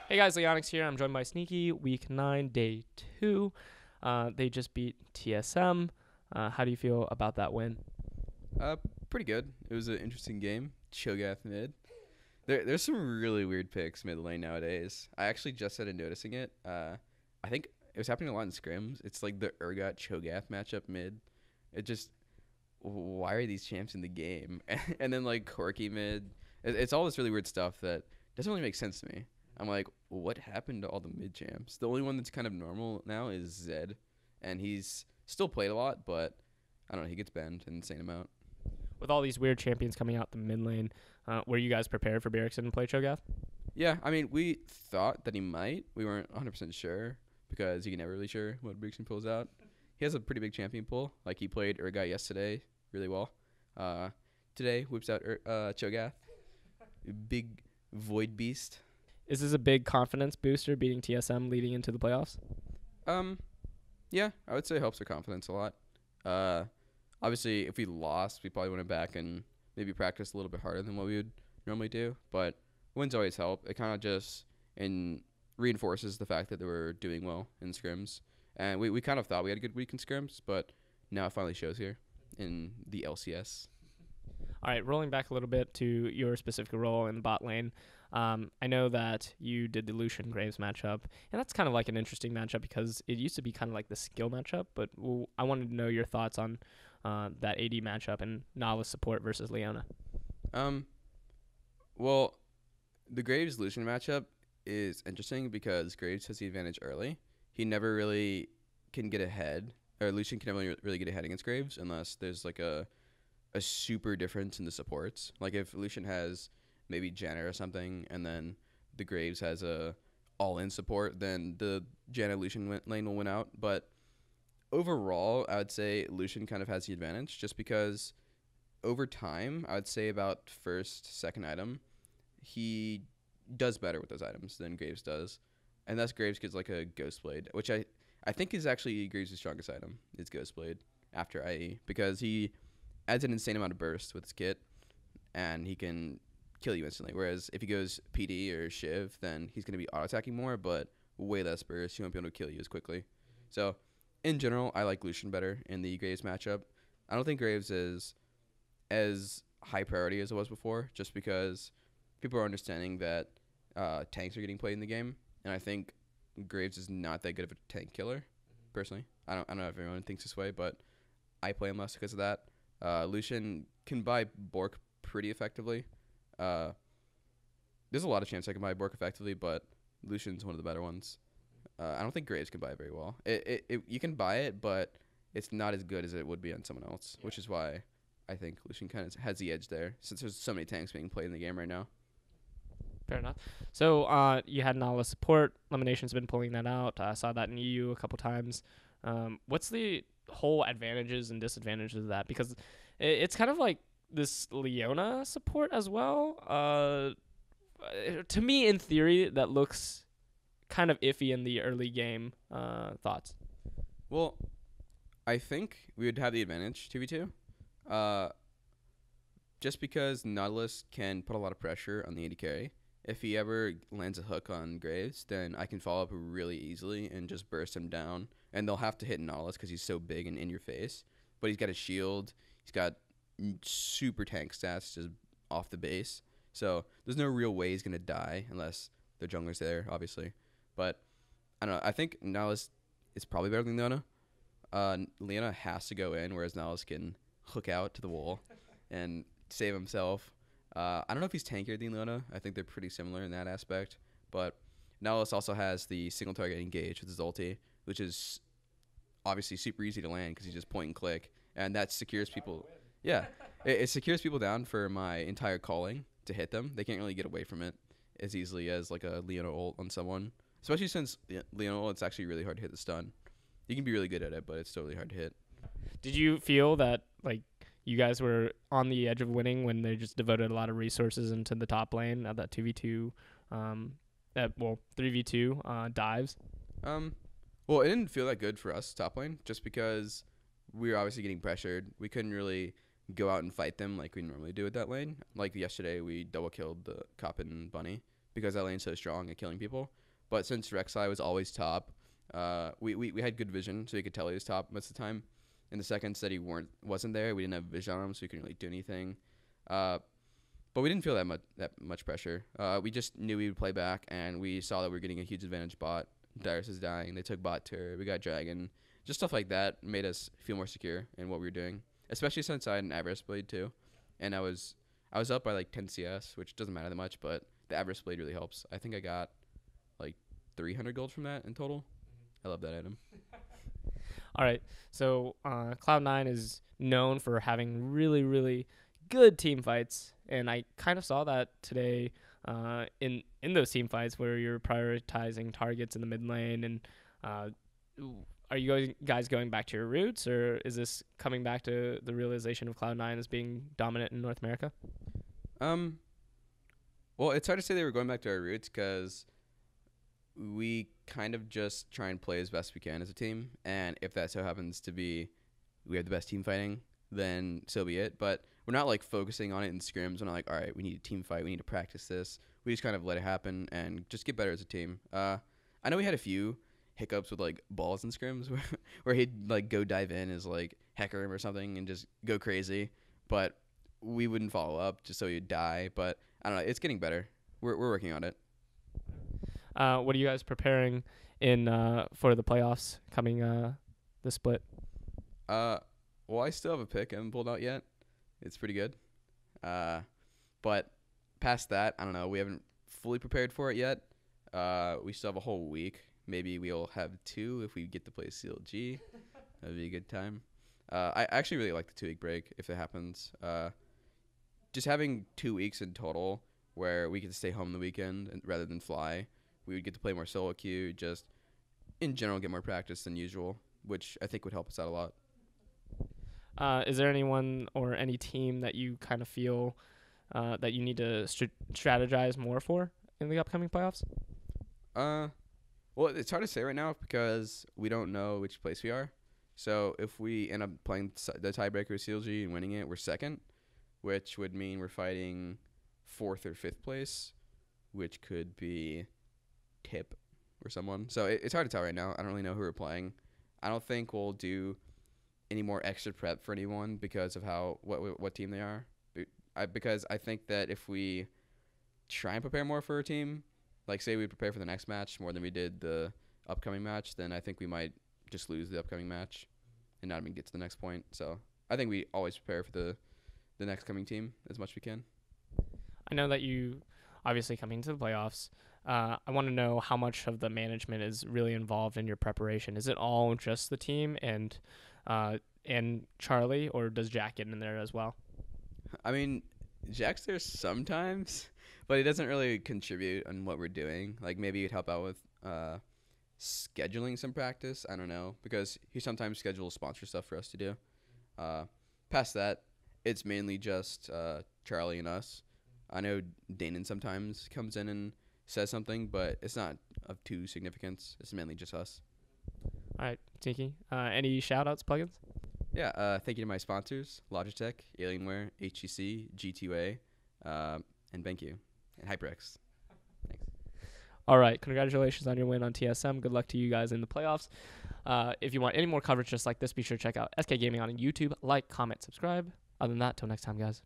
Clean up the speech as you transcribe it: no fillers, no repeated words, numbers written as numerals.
Hey guys, Leonix here. I'm joined by Sneaky. Week 9, Day 2. They just beat TSM. How do you feel about that win? Uh, Pretty good. It was an interesting game. Cho'Gath mid. There's some really weird picks mid lane nowadays. I actually just started noticing it. I think it was happening a lot in scrims. It's like the Urgot Cho'Gath matchup mid. It just why are these champs in the game? And then like Corky mid. It's all this really weird stuff that doesn't really make sense to me. I'm like, what happened to all the mid champs? The only one that's kind of normal now is Zed, and he's still played a lot, but I don't know. He gets banned an insane amount. With all these weird champions coming out the mid lane, were you guys prepared for Bjergson to play Cho'Gath? Yeah, I mean, we thought that he might. We weren't 100% sure because you can never really sure what Bjergson pulls out. He has a pretty big champion pool. Like, he played Urgot yesterday really well. Uh, Today, whips out Cho'Gath. Big Void Beast. Is this a big confidence booster beating TSM leading into the playoffs? Um, yeah, I would say it helps our confidence a lot. Uh, Obviously, if we lost, we probably went back and maybe practice a little bit harder than what we would normally do. But wins always help. It kind of just reinforces the fact that they were doing well in scrims. And we kind of thought we had a good week in scrims, but now it finally shows here in the LCS. All right, rolling back a little bit to your specific role in the bot lane. I know that you did the Lucian Graves matchup, and that's kind of like an interesting matchup because it used to be kind of like the skill matchup, but I wanted to know your thoughts on that AD matchup and Nala support versus Leona. Um, well, the Graves Lucian matchup is interesting because Graves has the advantage early. He never really can get ahead, or Lucian can never really get ahead against Graves unless there's like a super difference in the supports. Like if Lucian has maybe Janna or something, and then the Graves has a all-in support, then the Janna Lucian lane will win out. But overall, I would say Lucian kind of has the advantage just because over time, I would say about first, second item, he does better with those items than Graves does. And thus Graves gets like a Ghost Blade, which I think is actually Graves' strongest item, is Ghost Blade after IE, because he adds an insane amount of burst with his kit, and he can kill you instantly. Whereas if he goes PD or Shiv, then he's going to be auto-attacking more, but way less burst. He won't be able to kill you as quickly. So, in general, I like Lucian better in the Graves matchup. I don't think Graves is as high priority as it was before, just because people are understanding that tanks are getting played in the game, and I think Graves is not that good of a tank killer, personally. I don't know if everyone thinks this way, but I play him less because of that. Lucian can buy Bork pretty effectively. Uh, there's a lot of champs I can buy Bork effectively, but Lucian's one of the better ones. I don't think Graves can buy it very well. You can buy it, but it's not as good as it would be on someone else, which is why I think Lucian kind of has the edge there, since there's so many tanks being played in the game right now. Fair enough. So you had Nala support. Elimination's been pulling that out. I saw that in EU a couple times. What's the whole advantages and disadvantages of that? Because it's kind of like this Leona support as well. To me, in theory, that looks kind of iffy in the early game. Thoughts? Well, I think we would have the advantage 2v2. Just because Nautilus can put a lot of pressure on the AD carry. If he ever lands a hook on Graves, then I can follow up really easily and just burst him down. And they'll have to hit Nautilus because he's so big and in your face. But he's got a shield. He's got super tank stats just off the base. So there's no real way he's going to die unless the jungler's there, obviously. But I don't know. I think Nautilus is probably better than Leona. Leona has to go in, whereas Nautilus can hook out to the wall and save himself. I don't know if he's tankier than Leona. I think they're pretty similar in that aspect. But Nautilus also has the single target engage with his ulti, which is obviously super easy to land because he's just point and click. And that secures people. Yeah, it secures people down for my entire calling to hit them. They can't really get away from it as easily as like a Leona ult on someone. Especially since Leona ult, it's actually really hard to hit the stun. You can be really good at it, but it's totally hard to hit. Did you feel that like you guys were on the edge of winning when they just devoted a lot of resources into the top lane at that 2v2, 3v2 dives? Well, it didn't feel that good for us top lane just because we were obviously getting pressured. We couldn't really go out and fight them like we normally do at that lane. Like yesterday, we double killed the Cop and Bunny because that lane's so strong at killing people. But since Rek'Sai was always top, we had good vision, so we could tell he was top most of the time. In the seconds that he wasn't there, we didn't have vision on him, so we couldn't really do anything. But we didn't feel that much pressure. We just knew we would play back, and we saw that we were getting a huge advantage bot. Darius is dying. They took bot turret. We got dragon. Just stuff like that made us feel more secure in what we were doing, especially since I had an Avarice Blade too. And I was up by like 10 CS, which doesn't matter that much, but the Avarice Blade really helps. I think I got like 300 gold from that in total. I love that item. All right. So Cloud9 is known for having really, really good team fights, and I kind of saw that today in those team fights where you're prioritizing targets in the mid lane. And are you guys going back to your roots, or is this coming back to the realization of Cloud9 as being dominant in North America? Well, it's hard to say they were going back to our roots because we kind of just try and play as best we can as a team. And if that so happens to be we have the best team fighting, then so be it. But we're not like focusing on it in scrims. We're not like, all right, we need a team fight. We need to practice this. We just kind of let it happen and just get better as a team. I know we had a few hiccups with like balls and scrims where he'd like go dive in as like hecker him or something and just go crazy. But we wouldn't follow up just so he'd die. But I don't know. It's getting better. We're working on it. What are you guys preparing in for the playoffs coming the split? Well, I still have a pick I haven't pulled out yet. It's pretty good. But past that, I don't know. We haven't fully prepared for it yet. We still have a whole week. Maybe we'll have 2 if we get to play CLG. That'd be a good time. I actually really like the 2-week break if it happens. Just having 2 weeks in total where we get to stay home the weekend rather than fly. We would get to play more solo queue, just in general get more practice than usual, which I think would help us out a lot. Is there anyone or any team that you kind of feel that you need to strategize more for in the upcoming playoffs? Well, it's hard to say right now because we don't know which place we are. So if we end up playing the tiebreaker CLG and winning it, we're second, which would mean we're fighting 4th or 5th place, which could be Tip or someone. So it's hard to tell right now. I don't really know who we're playing. I don't think we'll do any more extra prep for anyone because of what team they are. Because I think that if we try and prepare more for a team, like say we prepare for the next match more than we did the upcoming match, then I think we might just lose the upcoming match and not even get to the next point. So I think we always prepare for the next coming team as much as we can. I know that you obviously coming to the playoffs. I want to know how much of the management is really involved in your preparation. Is it all just the team and Charlie, or does Jack get in there as well? I mean, Jack's there sometimes, but he doesn't really contribute on what we're doing. Like maybe he'd help out with scheduling some practice. I don't know, because he sometimes schedules sponsor stuff for us to do. Past that, it's mainly just Charlie and us. I know Danon sometimes comes in and says something, but it's not of too significance. It's mainly just us. All right, Tiki. Any shout-outs, plugins? Yeah, thank you to my sponsors, Logitech, Alienware, HTC, G2A, and BenQ, and HyperX. Thanks. All right, congratulations on your win on TSM. Good luck to you guys in the playoffs. If you want any more coverage just like this, be sure to check out SK Gaming on YouTube. Like, comment, subscribe. Other than that, till next time, guys.